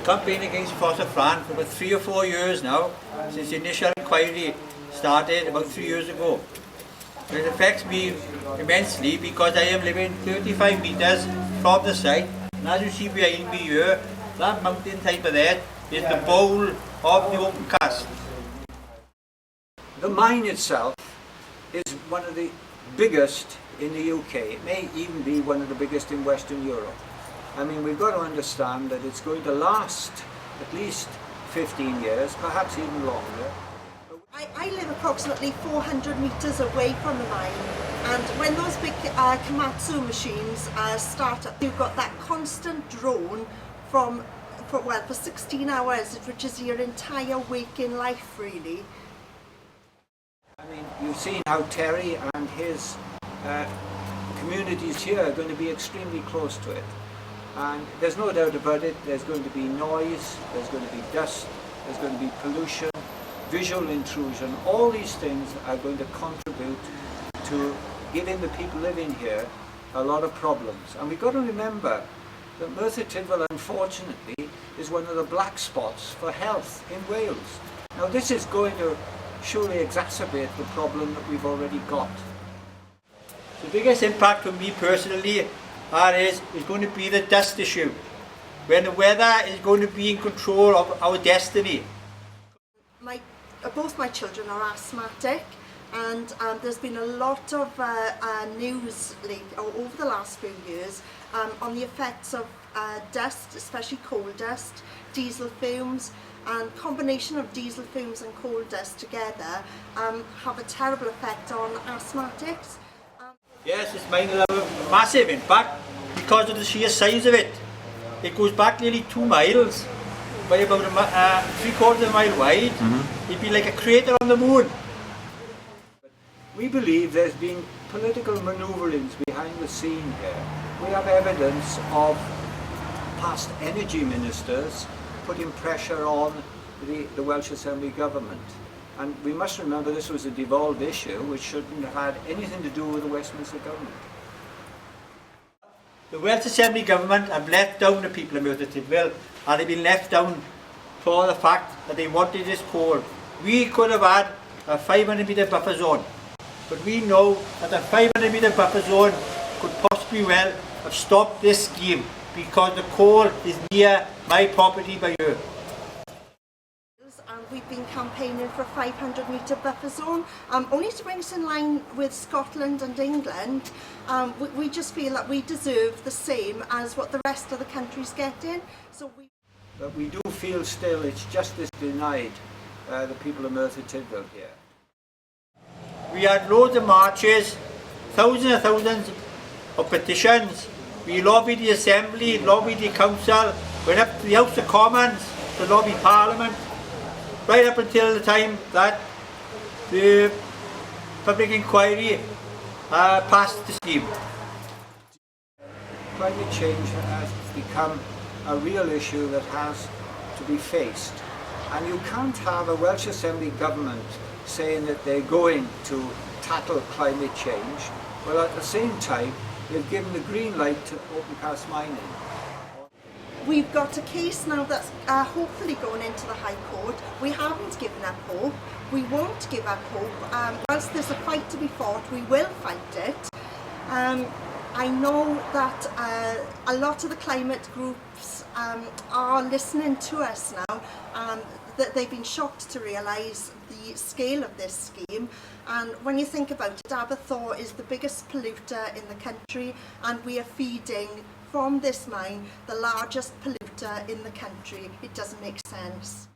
Campaigning against Ffos-y-fran for about 3 or 4 years now, since the initial inquiry started about 3 years ago. It affects me immensely because I am living 35 metres from the site, and as you see behind me here, that mountain type of there is the bowl of the open cast. The mine itself is one of the biggest in the UK. It may even be one of the biggest in Western Europe. I mean, we've got to understand that it's going to last at least 15 years, perhaps even longer. I live approximately 400 metres away from the mine, and when those big Komatsu machines start up, you've got that constant drone for 16 hours, which is your entire waking life, really. I mean, you've seen how Terry and his communities here are going to be extremely close to it. And there's no doubt about it, there's going to be noise, there's going to be dust, there's going to be pollution, visual intrusion. All these things are going to contribute to giving the people living here a lot of problems. And we've got to remember that Merthyr Tydfil, unfortunately, is one of the black spots for health in Wales. Now this is going to surely exacerbate the problem that we've already got. The biggest impact for me personally is going to be the dust issue, when the weather is going to be in control of our destiny. Both my children are asthmatic, and there's been a lot of news over the last few years on the effects of dust, especially coal dust, diesel fumes, and combination of diesel fumes and coal dust together have a terrible effect on asthmatics. Yes, this mine will have a massive impact because of the sheer size of it. It goes back nearly 2 miles by about 3/4 of a mile wide. It'd be like a crater on the moon. We believe there's been political manoeuvrings behind the scene here. We have evidence of past energy ministers putting pressure on the Welsh Assembly government. And we must remember this was a devolved issue which shouldn't have had anything to do with the Westminster government. The Welsh Assembly government have let down the people of Merthyr Tydfil, and they've been left down for the fact that they wanted this coal. We could have had a 500 metre buffer zone, but we know that a 500 metre buffer zone could possibly well have stopped this scheme because the coal is near my property by here. We've been campaigning for a 500 metre buffer zone, only to bring us in line with Scotland and England. We just feel that we deserve the same as what the rest of the country's getting. But we do feel still it's justice denied the people of Merthyr Tydfil here. We had loads of marches, thousands and thousands of petitions. We lobbied the Assembly, lobbied the Council, went up to the House of Commons to lobby Parliament, right up until the time that the public inquiry passed the scheme. Climate change has become a real issue that has to be faced. And you can't have a Welsh Assembly government saying that they're going to tackle climate change, while at the same time they've given the green light to open cast mining. We've got a case now that's hopefully going into the High Court. We haven't given up hope. We won't give up hope. Whilst there's a fight to be fought, we will fight it. I know that a lot of the climate groups are listening to us now, that they've been shocked to realise the scale of this scheme. And when you think about it, Aberthaw is the biggest polluter in the country, and we are feeding from this mine the largest polluter in the country. It doesn't make sense.